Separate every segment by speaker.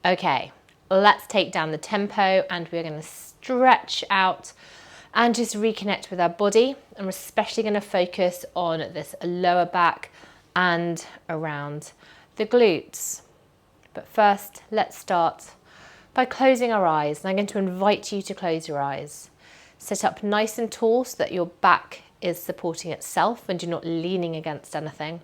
Speaker 1: Okay, let's take down the tempo and we're going to stretch out and just reconnect with our body. I'm especially going to focus on this lower back and around the glutes. But first, let's start by closing our eyes. And I'm going to invite you to close your eyes. Sit up nice and tall so that your back is supporting itself and you're not leaning against anything.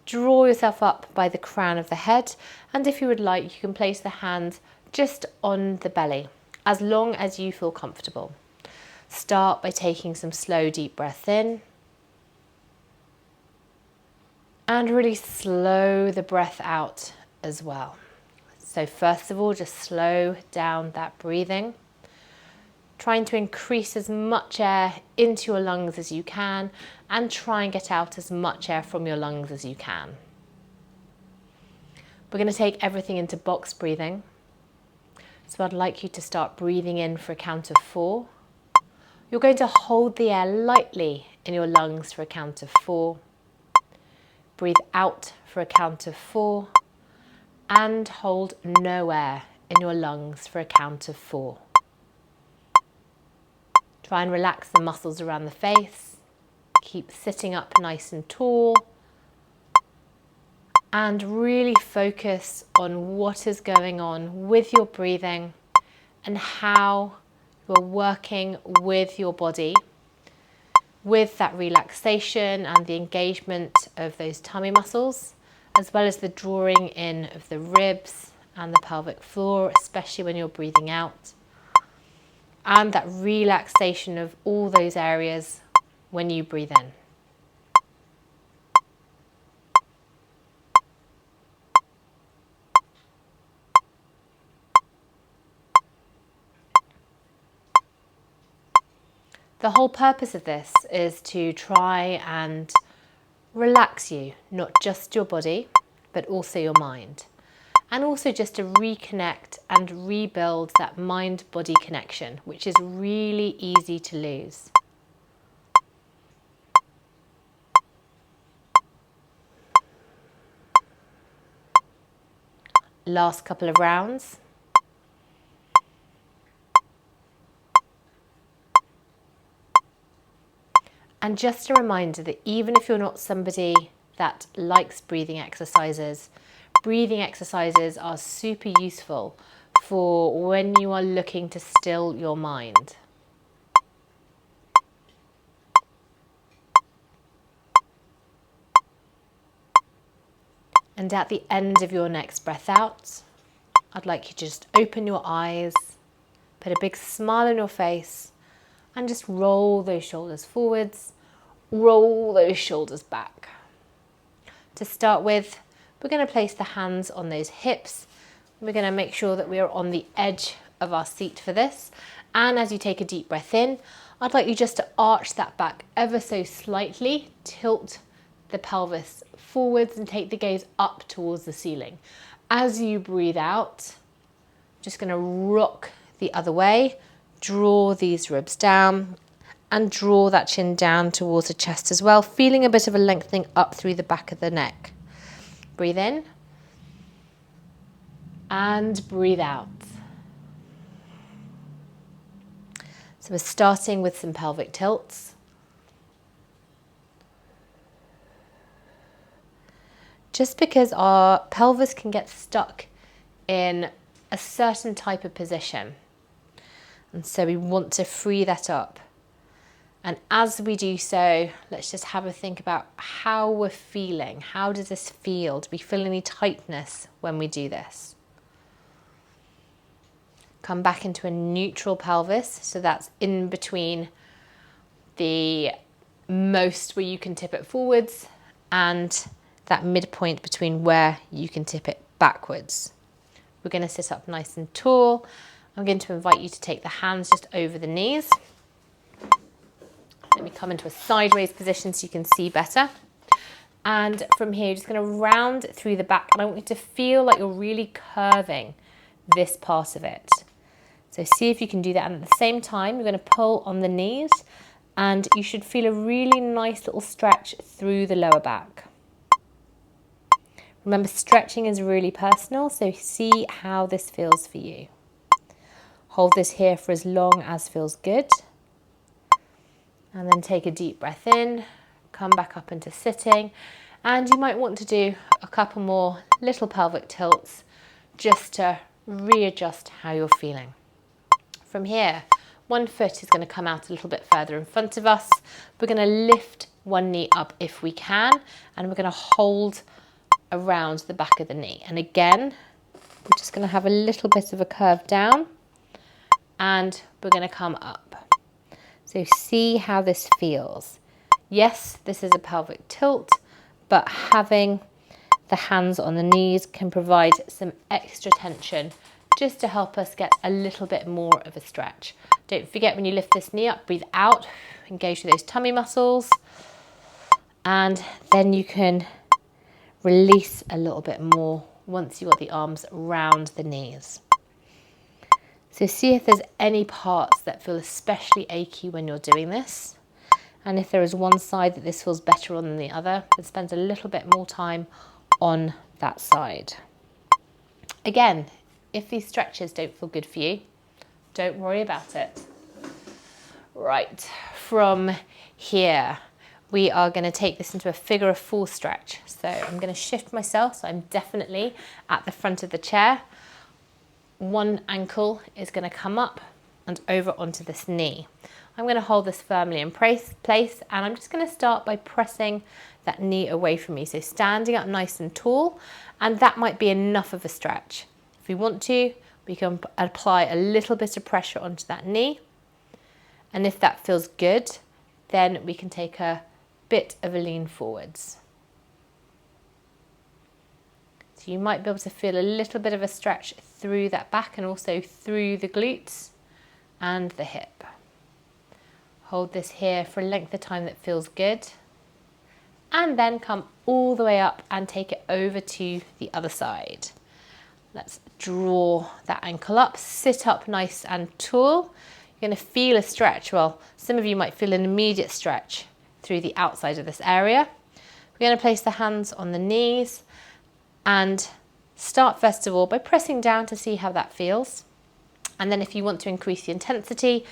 Speaker 1: Draw yourself up by the crown of the head, and if you would like, you can place the hand just on the belly, as long as you feel comfortable. Start by taking some slow, deep breaths in, and really slow the breath out as well. So first of all, just slow down that breathing, trying to increase as much air into your lungs as you can and try and get out as much air from your lungs as you can. We're going to take everything into box breathing. So I'd like you to start breathing in for a count of 4. You're going to hold the air lightly in your lungs for a count of 4. Breathe out for a count of 4 and hold no air in your lungs for a count of 4. Try and relax the muscles around the face. Keep sitting up nice and tall. And really focus on what is going on with your breathing and how you're working with your body, with that relaxation and the engagement of those tummy muscles, as well as the drawing in of the ribs and the pelvic floor, especially when you're breathing out. And that relaxation of all those areas when you breathe in. The whole purpose of this is to try and relax you, not just your body, but also your mind. And also just to reconnect and rebuild that mind-body connection, which is really easy to lose. Last couple of rounds. And just a reminder that even if you're not somebody that likes breathing exercises are super useful for when you are looking to still your mind. And at the end of your next breath out, I'd like you to just open your eyes, put a big smile on your face, and just roll those shoulders forwards, roll those shoulders back. To start with, we're going to place the hands on those hips. We're going to make sure that we are on the edge of our seat for this. And as you take a deep breath in, I'd like you just to arch that back ever so slightly, tilt the pelvis forwards and take the gaze up towards the ceiling. As you breathe out, just going to rock the other way, draw these ribs down and draw that chin down towards the chest as well, feeling a bit of a lengthening up through the back of the neck. Breathe in and breathe out. So we're starting with some pelvic tilts. Just because our pelvis can get stuck in a certain type of position. And so we want to free that up. And as we do so, let's just have a think about how we're feeling. How does this feel? Do we feel any tightness when we do this? Come back into a neutral pelvis. So that's in between the most where you can tip it forwards and that midpoint between where you can tip it backwards. We're going to sit up nice and tall. I'm going to invite you to take the hands just over the knees. Let me come into a sideways position so you can see better. And from here, you're just going to round through the back. And I want you to feel like you're really curving this part of it. So see if you can do that. And at the same time, you're going to pull on the knees. And you should feel a really nice little stretch through the lower back. Remember, stretching is really personal, so see how this feels for you. Hold this here for as long as feels good. And then take a deep breath in, come back up into sitting. And you might want to do a couple more little pelvic tilts just to readjust how you're feeling. From here, one foot is going to come out a little bit further in front of us. We're going to lift one knee up if we can, and we're going to hold around the back of the knee. And again, we're just going to have a little bit of a curve down, and we're going to come up. So see how this feels. Yes, this is a pelvic tilt, but having the hands on the knees can provide some extra tension just to help us get a little bit more of a stretch. Don't forget, when you lift this knee up, breathe out, engage with those tummy muscles, and then you can release a little bit more once you've got the arms round the knees. So see if there's any parts that feel especially achy when you're doing this. And if there is one side that this feels better on than the other, then spend a little bit more time on that side. Again, if these stretches don't feel good for you, don't worry about it. Right, from here, we are going to take this into a figure of four stretch. So I'm going to shift myself, so I'm definitely at the front of the chair. One ankle is going to come up and over onto this knee. I'm going to hold this firmly in place, and I'm just going to start by pressing that knee away from me. So standing up nice and tall, and that might be enough of a stretch. If we want to, we can apply a little bit of pressure onto that knee. And if that feels good, then we can take a bit of a lean forwards. So you might be able to feel a little bit of a stretch through that back and also through the glutes and the hip. Hold this here for a length of time that feels good. And then come all the way up and take it over to the other side. Let's draw that ankle up, sit up nice and tall. You're going to feel a stretch. Well, some of you might feel an immediate stretch through the outside of this area. We're going to place the hands on the knees and start first of all by pressing down to see how that feels. And then if you want to increase the intensity,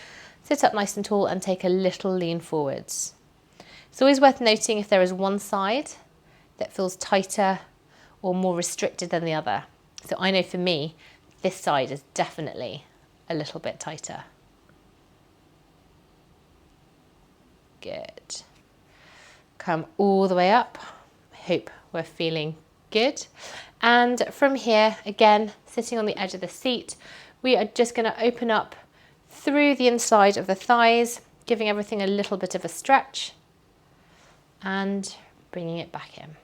Speaker 1: sit up nice and tall and take a little lean forwards. It's always worth noting if there is one side that feels tighter or more restricted than the other. So I know for me, this side is definitely a little bit tighter. Good. Come all the way up. I hope we're feeling good. And from here, again, sitting on the edge of the seat, we are just going to open up through the inside of the thighs, giving everything a little bit of a stretch and bringing it back in.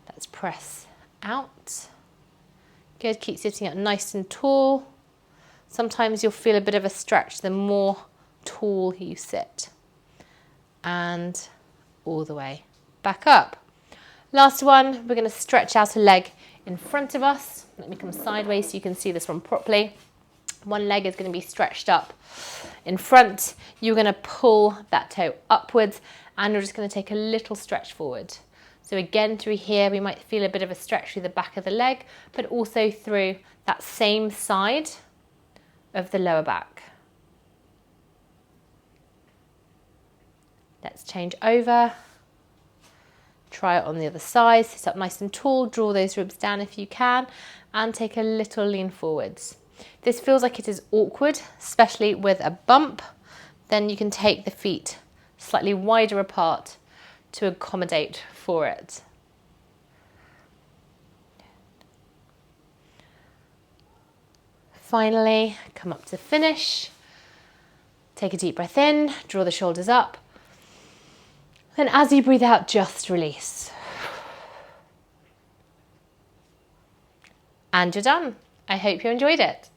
Speaker 1: Let's press out. Good, keep sitting up nice and tall. Sometimes you'll feel a bit of a stretch the more tall you sit. And all the way back up. Last one, we're going to stretch out a leg in front of us. Let me come sideways so you can see this one properly. One leg is going to be stretched up in front. You're going to pull that toe upwards and you're just going to take a little stretch forward. So again, through here, we might feel a bit of a stretch through the back of the leg, but also through that same side of the lower back. Let's change over. Try it on the other side. Sit up nice and tall, draw those ribs down if you can, and take a little lean forwards. This feels like it is awkward, especially with a bump. Then you can take the feet slightly wider apart to accommodate for it. Finally, come up to finish. Take a deep breath in, draw the shoulders up. Then as you breathe out, just release. And you're done. I hope you enjoyed it.